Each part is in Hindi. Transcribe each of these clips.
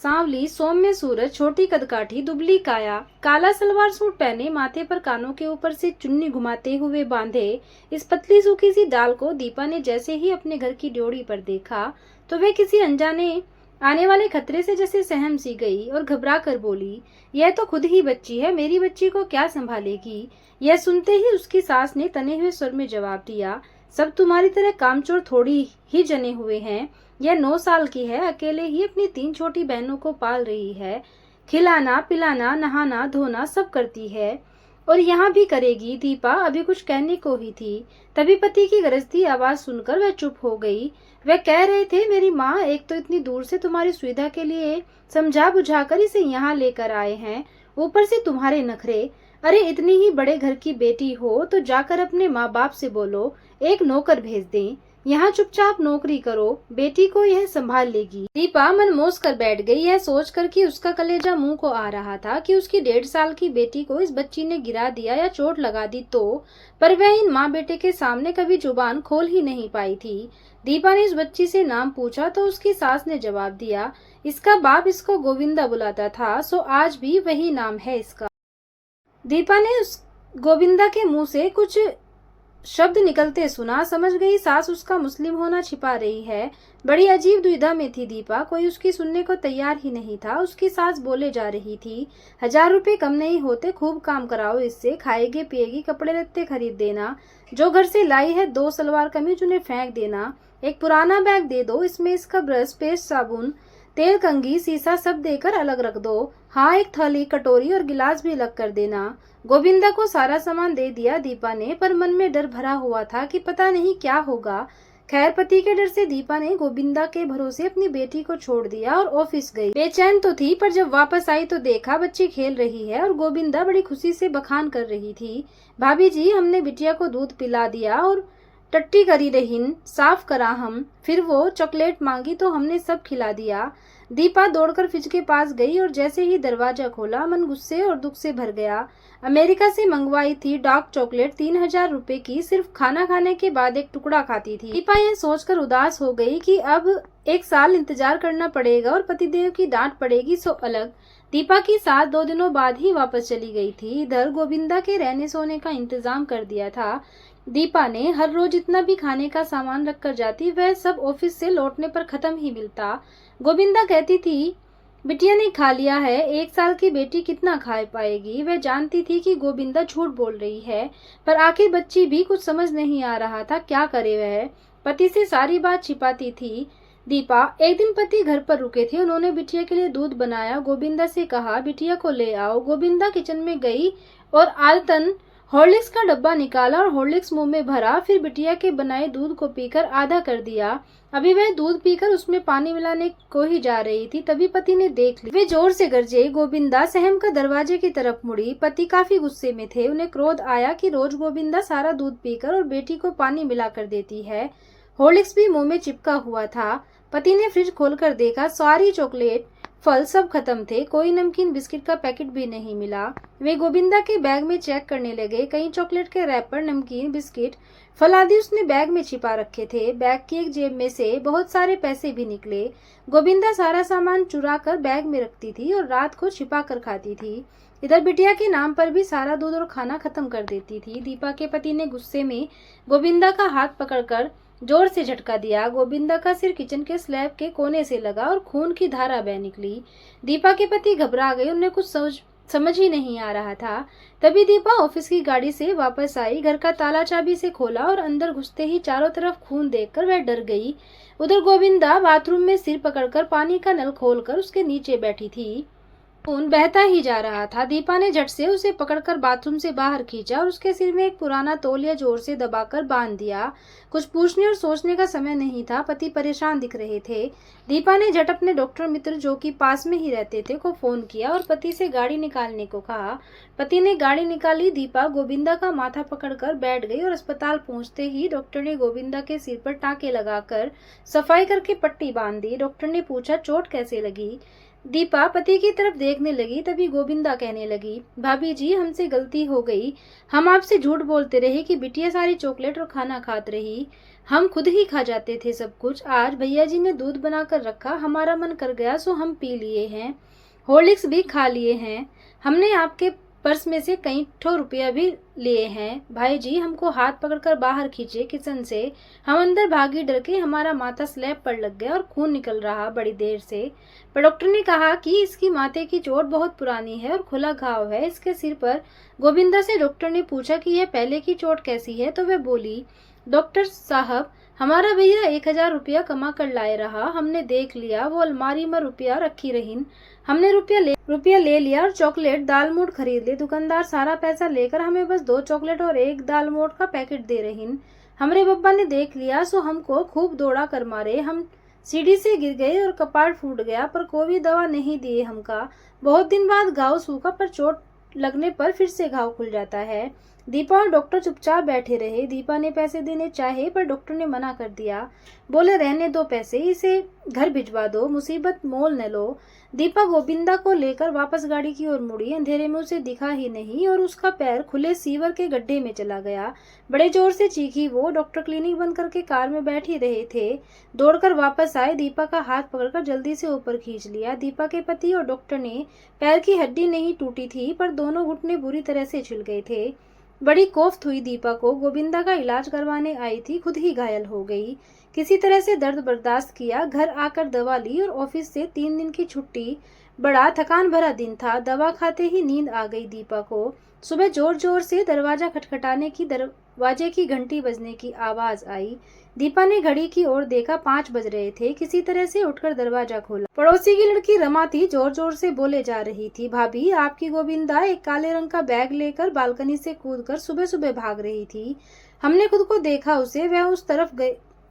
सांवली सौम्य सूरज, छोटी कदकाठी, दुबली काया, काला सलवार सूट पहने, माथे पर कानों के ऊपर से चुन्नी घुमाते हुए बांधे इस पतली सूखी सी डाल को दीपा ने जैसे ही अपने घर की ड्योढ़ी पर देखा तो वे किसी अनजाने आने वाले खतरे से जैसे सहम सी गई और घबरा कर बोली, यह तो खुद ही बच्ची है, मेरी बच्ची को क्या संभालेगी। यह सुनते ही उसकी सास ने तने हुए स्वर में जवाब दिया, सब तुम्हारी तरह कामचोर थोड़ी ही जने हुए हैं। यह 9 साल की है, अकेले ही अपनी 3 छोटी बहनों को पाल रही है, खिलाना पिलाना नहाना धोना सब करती है और यहाँ भी करेगी। दीपा अभी कुछ कहने को ही थी, तभी पति की गरजती आवाज सुनकर वह चुप हो गई। वह कह रहे थे, मेरी माँ, एक तो इतनी दूर से तुम्हारी सुविधा के लिए समझा बुझाकर इसे यहाँ लेकर आए हैं, ऊपर से तुम्हारे नखरे। अरे इतनी ही बड़े घर की बेटी हो तो जाकर अपने माँ बाप से बोलो एक नौकर भेज दें, यहाँ चुपचाप नौकरी करो, बेटी को यह संभाल लेगी। दीपा मनमोज कर बैठ गई, यह सोचकर कि उसका कलेजा मुंह को आ रहा था कि उसकी 1.5 साल की बेटी को इस बच्ची ने गिरा दिया या चोट लगा दी तो, पर वह इन माँ बेटे के सामने कभी जुबान खोल ही नहीं पाई थी। दीपा ने इस बच्ची से नाम पूछा तो उसकी सास ने जवाब दिया, इसका बाप इसको गोविंदा बुलाता था, सो आज भी वही नाम है इसका। दीपा ने उस गोविंदा के मुंह से कुछ शब्द निकलते सुना, समझ गई सास उसका मुस्लिम होना छिपा रही है। बड़ी अजीब दुविधा में थी दीपा, कोई उसकी सुनने को तैयार ही नहीं था। उसकी सास बोले जा रही थी, 1000 रुपए कम नहीं होते, खूब काम कराओ इससे, खाएगी पिएगी, कपड़े लत्ते खरीद देना, जो घर से लाई है 2 सलवार कमीज उन्हें फेंक देना, एक पुराना बैग दे दो, इसमें इसका ब्रश पेस्ट साबुन तेल कंघी सीसा सब देकर अलग रख दो, हाँ एक थाली कटोरी और गिलास भी अलग कर देना। गोविंदा को सारा सामान दे दिया दीपा ने, पर मन में डर भरा हुआ था कि पता नहीं क्या होगा। खैर पति के डर से दीपा ने गोविंदा के भरोसे अपनी बेटी को छोड़ दिया और ऑफिस गई। बेचैन तो थी, पर जब वापस आई तो देखा बच्ची खेल रही है और गोविंदा बड़ी खुशी से बखान कर रही थी, भाभी जी हमने बिटिया को दूध पिला दिया और टट्टी करी रहीन साफ करा हम, फिर वो चॉकलेट मांगी तो हमने सब खिला दिया। दीपा दौड़कर फ्रिज के पास गई और जैसे ही दरवाजा खोला मन गुस्से और दुख से भर गया। अमेरिका से मंगवाई थी डार्क चॉकलेट 3000 रुपए की, सिर्फ खाना खाने के बाद एक टुकड़ा खाती थी। दीपा यह सोचकर उदास हो गई कि अब 1 साल इंतजार करना पड़ेगा और पतिदेव की डांट पड़ेगी, सो अलग। दीपा की सास 2 दिनों बाद ही वापस चली गई थी। इधर गोविंदा के रहने सोने का इंतजाम कर दिया था दीपा ने, हर रोज जितना भी खाने का सामान रख कर जाती वह सब ऑफिस से लौटने पर खत्म ही मिलता। गोविंदा कहती थी, बिटिया ने खा लिया है, 1 साल की बेटी कितना खा पाएगी। वह जानती थी कि गोविंदा झूठ बोल रही है, पर आखिर बच्ची भी कुछ समझ नहीं आ रहा था, क्या करे वह। पति से सारी बात छिपाती थी दीपा। एक दिन पति घर पर रुके थे, उन्होंने बिटिया के लिए दूध बनाया, गोविंदा से कहा बिटिया को ले आओ। गोविंदा किचन में गई और आदतन हॉर्लिक्स का डब्बा निकाला और हॉर्लिक्स मुंह में भरा, फिर बिटिया के बनाए दूध को पीकर आधा कर दिया। अभी वह दूध पीकर उसमें पानी मिलाने को ही जा रही थी, तभी पति ने देख ली। वे जोर से गरजे। गोविंदा सहम कर दरवाजे की तरफ मुड़ी। पति काफी गुस्से में थे, उन्हें क्रोध आया कि रोज गोविंदा सारा दूध पीकर और बेटी को पानी मिला कर देती है। हॉर्लिक्स भी मुंह में चिपका हुआ था। पति ने फ्रिज खोलकर देखा, सारी चॉकलेट फल सब खत्म थे, कोई नमकीन बिस्किट का पैकेट भी नहीं मिला। वे गोविंदा के बैग में चेक करने लगे, कई चॉकलेट के रैपर, नमकीन, बिस्किट, फल आदि उसने बैग में छिपा रखे थे। बैग की एक जेब में से बहुत सारे पैसे भी निकले। गोविंदा सारा सामान चुरा कर बैग में रखती थी और रात को छिपा कर खाती थी। इधर बिटिया के नाम पर भी सारा दूध और खाना खत्म कर देती थी। दीपा के पति ने गुस्से में गोविंदा का हाथ पकड़कर जोर से झटका दिया। गोविंदा का सिर किचन के स्लैब के कोने से लगा और खून की धारा बह निकली। दीपा के पति घबरा गए, उन्हें कुछ समझ ही नहीं आ रहा था। तभी दीपा ऑफिस की गाड़ी से वापस आई, घर का ताला चाबी से खोला और अंदर घुसते ही चारों तरफ खून देखकर वह डर गई। उधर गोविंदा बाथरूम में सिर पकड़कर पानी का नल खोलकर उसके नीचे बैठी थी। खून बहता ही जा रहा था। दीपा ने झट से उसे पकड़कर बाथरूम से बाहर खींचा और उसके सिर में एक पुराना तौलिया जोर से दबाकर बांध दिया। कुछ पूछने और सोचने का समय नहीं था, पति परेशान दिख रहे थे। दीपा ने झट अपने डॉक्टर मित्र, जो कि पास में ही रहते थे, को फोन किया और पति से गाड़ी निकालने को कहा। पति ने गाड़ी निकाली। दीपा गोविंदा का माथा पकड़कर बैठ गई और अस्पताल पहुंचते ही डॉक्टर ने गोविंदा के सिर पर टाँके लगाकर सफाई करके पट्टी बांध दी। डॉक्टर ने पूछा, चोट कैसे लगी। दीपा पति की तरफ देखने लगी, तभी गोविंदा कहने लगी, भाभी जी हमसे गलती हो गई, हम आपसे झूठ बोलते रहे कि बिटिया सारी चॉकलेट और खाना खात रही, हम खुद ही खा जाते थे सब कुछ। आज भैया जी ने दूध बनाकर रखा, हमारा मन कर गया सो हम पी लिए हैं, हॉर्लिक्स भी खा लिए हैं, हमने आपके पर्स में से कई ठो रुपया भी लिए हैं। भाई जी हमको हाथ पकड़कर बाहर खींचे किचन से, हम अंदर भागी, डर के हमारा माथा स्लैब पर लग गया और खून निकल रहा बड़ी देर से। पर डॉक्टर ने कहा कि इसकी माथे की चोट बहुत पुरानी है और खुला घाव है इसके सिर पर। गोविंदा से डॉक्टर ने पूछा कि यह पहले की चोट कैसी है, तो वह बोली, डॉक्टर साहब हमारा भैया 1000 रुपया कमा कर लाए रहा, हमने देख लिया, वो अलमारी में रुपया रखी रहीन, हमने रुपया ले लिया और चॉकलेट दाल मोट खरीद ली। दुकानदार सारा पैसा लेकर हमें बस 2 चॉकलेट और 1 दाल मोट का पैकेट दे रहीन। हमरे बब्बा ने देख लिया सो हमको खूब दौड़ा कर मारे, हम सीढ़ी से गिर गए और कपाड़ फूट गया, पर कोई दवा नहीं दिए हमका। बहुत दिन बाद घाव सूखा, पर चोट लगने पर फिर से घाव खुल जाता है। दीपा और डॉक्टर चुपचाप बैठे रहे। दीपा ने पैसे देने चाहे पर डॉक्टर ने मना कर दिया, बोले रहने दो पैसे, इसे घर भिजवा दो, मुसीबत मोल न लो। दीपा गोविंदा को लेकर वापस गाड़ी की ओर मुड़ी, अंधेरे में उसे दिखा ही नहीं और उसका पैर खुले सीवर के गड्ढे में चला गया। बड़े जोर से चीखी वो। डॉक्टर क्लिनिक बंद करके कार में बैठ ही रहे थे, दौड़कर वापस आए, दीपा का हाथ पकड़कर जल्दी से ऊपर खींच लिया। दीपा के पति और डॉक्टर ने, पैर की हड्डी नहीं टूटी थी पर दोनों घुटने बुरी तरह से छिल गए थे। बड़ी कोफ्त हुई दीपा को, गोविंदा का इलाज करवाने आई थी, खुद ही घायल हो गई। किसी तरह से दर्द बर्दाश्त किया, घर आकर दवा ली और ऑफिस से 3 दिन की छुट्टी। बड़ा थकान भरा दिन था, दवा खाते ही नींद आ गई दीपा को। सुबह जोर जोर से दरवाजा खटखटाने की, दरवाजे की घंटी बजने की आवाज आई। दीपा ने घड़ी की ओर देखा, 5 बज रहे थे। किसी तरह से उठकर दरवाजा खोला। पड़ोसी की लड़की रमा थी, जोर जोर से बोले जा रही थी, भाभी आपकी गोविंदा एक काले रंग का बैग लेकर बालकनी से कूदकर सुबह सुबह भाग रही थी, हमने खुद को देखा उसे, वह उस तरफ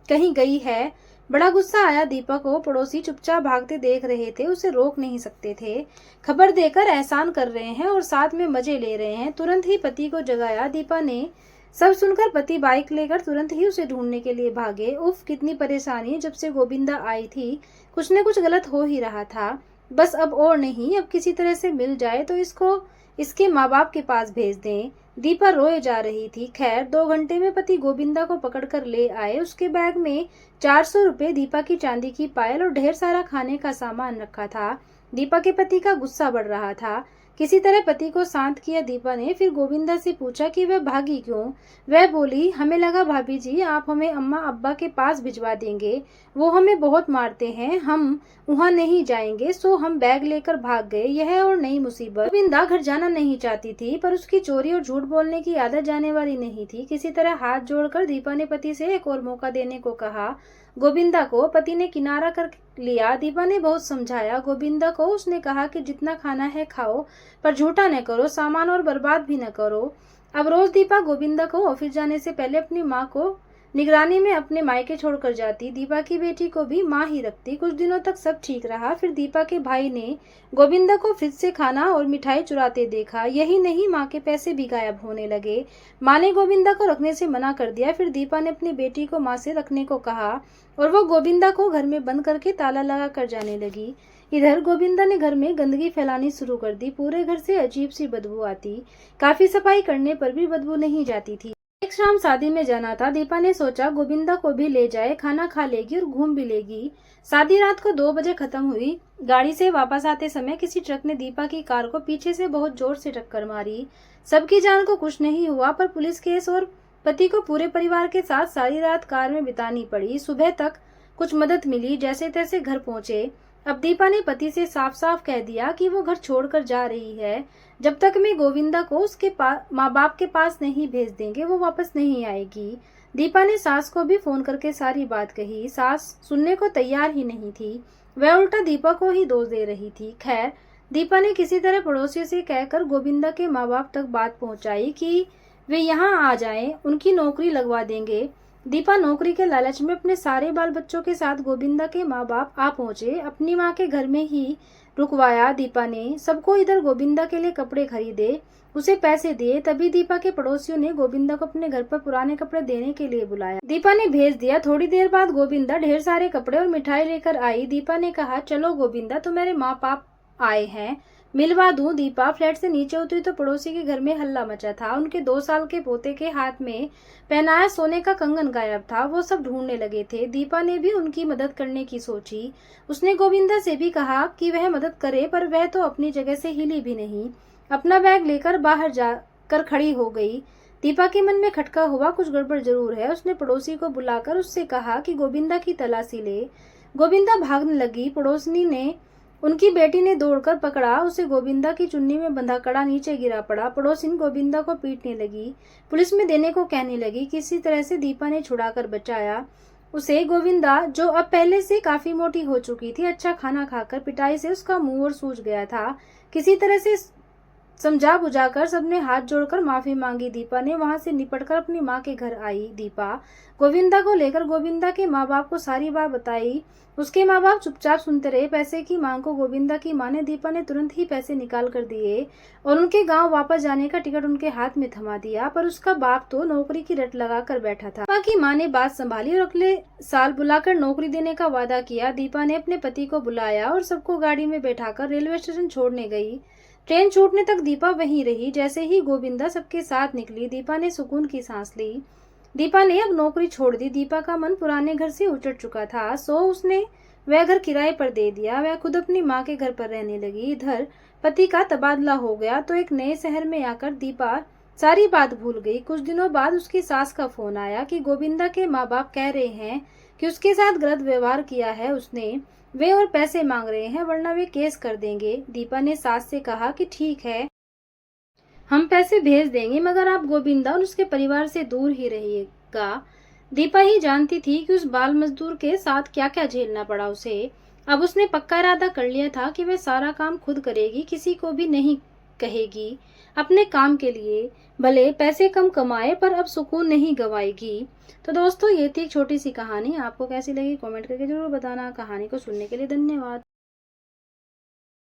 कहीं गई है। बड़ा गुस्सा आया दीपा को। पड़ोसी चुपचाप भागते देख रहे थे, उसे रोक नहीं सकते थे। खबर देकर एहसान कर रहे हैं और साथ में मजे ले रहे हैं। तुरंत ही पति को जगाया। दीपा ने सब सुनकर पति बाइक लेकर तुरंत ही उसे ढूंढने के लिए भागे। उफ कितनी परेशानी, जब से गोविंदा आई थी कुछ न कुछ गलत हो ही रहा था। बस अब और नहीं, अब किसी तरह से मिल जाए तो इसको इसके माँ बाप के पास भेज दें। दीपा रोए जा रही थी। खैर 2 घंटे में पति गोविंदा को पकड़कर ले आए। उसके बैग में 400 रुपए, दीपा की चांदी की पायल और ढेर सारा खाने का सामान रखा था। दीपा के पति का गुस्सा बढ़ रहा था। किसी तरह पति को शांत किया दीपा ने। फिर गोविंदा से पूछा कि वह भागी क्यों। वह बोली, हमें लगा भाभी जी आप हमें अम्मा अब्बा के पास भिजवा देंगे, वो हमें बहुत मारते हैं, हम वहाँ नहीं जाएंगे, सो हम बैग लेकर भाग गए। यह और नई मुसीबत। गोविंदा घर जाना नहीं चाहती थी, पर उसकी चोरी और झूठ बोलने की आदत जाने वाली नहीं थी। किसी तरह हाथ जोड़कर दीपा ने पति से एक और मौका देने को कहा। गोविंदा को पति ने किनारा कर लिया। दीपा ने बहुत समझाया गोविंदा को। उसने कहा कि जितना खाना है खाओ, पर झूठा न करो, सामान और बर्बाद भी न करो। अब रोज दीपा गोविंदा को ऑफिस जाने से पहले अपनी माँ को निगरानी में अपने मायके छोड़कर जाती। दीपा की बेटी को भी माँ ही रखती। कुछ दिनों तक सब ठीक रहा। फिर दीपा के भाई ने गोविंदा को फ्रिज से खाना और मिठाई चुराते देखा। यही नहीं, माँ के पैसे भी गायब होने लगे। माँ ने गोविंदा को रखने से मना कर दिया। फिर दीपा ने अपनी बेटी को माँ से रखने को कहा और वो गोविंदा को घर में बंद करके ताला लगा कर जाने लगी। इधर गोविंदा ने घर में गंदगी फैलानी शुरू कर दी। पूरे घर से अजीब सी बदबू आती। काफी सफाई करने पर भी बदबू नहीं जाती थी। एक शाम शादी में जाना था। दीपा ने सोचा गोविंदा को भी ले जाए, खाना खा लेगी और घूम भी लेगी। शादी रात को 2 बजे खत्म हुई। गाड़ी से वापस आते समय किसी ट्रक ने दीपा की कार को पीछे से बहुत जोर से टक्कर मारी। सबकी जान को कुछ नहीं हुआ, पर पुलिस केस और पति को पूरे परिवार के साथ सारी रात कार में बितानी पड़ी। सुबह तक कुछ मदद मिली, जैसे तैसे घर पहुंचे। अब दीपा ने पति से साफ साफ कह दिया कि वो घर छोड़कर जा रही है। जब तक मैं गोविंदा को उसके माँ बाप के पास नहीं भेज देंगे, वो वापस नहीं आएगी। दीपा ने सास को भी फोन करके सारी बात कही। सास सुनने को तैयार ही नहीं थी, वह उल्टा दीपा को ही दोष दे रही थी। खैर दीपा ने किसी तरह पड़ोसियों से कहकर गोविंदा के माँ बाप तक बात पहुंचाई कि वे यहाँ आ जाएं, उनकी नौकरी लगवा देंगे। दीपा नौकरी के लालच में अपने सारे बाल बच्चों के साथ गोविंदा के माँ बाप आ पहुंचे। अपनी माँ के घर में ही रुकवाया दीपा ने। सबको इधर गोविंदा के लिए कपड़े खरीदे, उसे पैसे दिए। तभी दीपा के पड़ोसियों ने गोविंदा को अपने घर पर पुराने कपड़े देने के लिए बुलाया। दीपा ने भेज दिया। थोड़ी देर बाद गोविंदा ढेर सारे कपड़े और मिठाई लेकर आई। दीपा ने कहा, चलो गोविंदा, तो मेरे माँ बाप आए हैं, मिलवा दूं। दीपा फ्लैट से नीचे उतरी तो पड़ोसी के घर में हल्ला मचा था। उनके 2 साल के पोते के हाथ में पहनाया सोने का कंगन गायब था। वो सब ढूंढने लगे थे। दीपा ने भी उनकी मदद करने की सोची। उसने गोविंदा से भी कहा कि वह मदद करे, पर वह तो अपनी जगह से हिली भी नहीं। अपना बैग लेकर बाहर जाकर खड़ी हो गई। दीपा के मन में खटका हुआ, कुछ गड़बड़ जरूर है। उसने पड़ोसी को बुलाकर उससे कहा कि गोविंदा की तलाशी ले। गोविंदा भागने लगी। पड़ोसनी ने उनकी बेटी ने दौड़कर पकड़ा उसे। गोविंदा की चुन्नी में बंधा कड़ा नीचे गिरा पड़ा। पड़ोसिन गोविंदा को पीटने लगी, पुलिस में देने को कहने लगी। किसी तरह से दीपा ने छुड़ाकर बचाया उसे। गोविंदा, जो अब पहले से काफी मोटी हो चुकी थी, अच्छा खाना खाकर पिटाई से उसका मुंह और सूज गया था। किसी तरह से समझा बुझाकर सबने हाथ जोड़कर माफी मांगी। दीपा ने वहां से निपटकर अपनी माँ के घर आई। दीपा गोविंदा को लेकर गोविंदा के माँ बाप को सारी बात बताई। उसके माँ बाप चुपचाप सुनते रहे। पैसे की मांग को गोविंदा की माँ ने दीपा ने तुरंत ही पैसे निकाल कर दिए और उनके गांव वापस जाने का टिकट उनके हाथ में थमा दिया। पर उसका बाप तो नौकरी की रट लगा कर बैठा था। दीपा की माँ ने बात संभाली और अगले साल बुलाकर नौकरी देने का वादा किया। दीपा ने अपने पति को बुलाया और सबको गाड़ी में बैठाकर रेलवे स्टेशन छोड़ने गई। ट्रेन छूटने तक दीपा वहीं रही। जैसे ही गोविंदा सबके साथ निकली, दीपा ने सुकून की सांस ली। दीपा ने अब नौकरी छोड़ दी। दीपा का मन पुराने घर से उचट चुका था, सो उसने वह घर किराए पर दे दिया। वह खुद अपनी माँ के घर पर रहने लगी। इधर पति का तबादला हो गया तो एक नए शहर में आकर दीपा सारी बात भूल गई। कुछ दिनों बाद उसकी सास का फोन आया कि गोविंदा के माँ बाप कह रहे हैं कि उसके साथ गलत व्यवहार किया है उसने, वे और पैसे मांग रहे हैं, वरना वे केस कर देंगे। दीपा ने सास से कहा कि ठीक है, हम पैसे भेज देंगे, मगर आप गोविंदा और उसके परिवार से दूर ही रहिएगा। दीपा ही जानती थी कि उस बाल मजदूर के साथ क्या क्या झेलना पड़ा उसे। अब उसने पक्का इरादा कर लिया था कि वह सारा काम खुद करेगी, किसी को भी नहीं कहेगी। अपने काम के लिए भले पैसे कम कमाए, पर अब सुकून नहीं गवाएगी। तो दोस्तों, ये थी एक छोटी सी कहानी। आपको कैसी लगी कमेंट करके जरूर बताना। कहानी को सुनने के लिए धन्यवाद।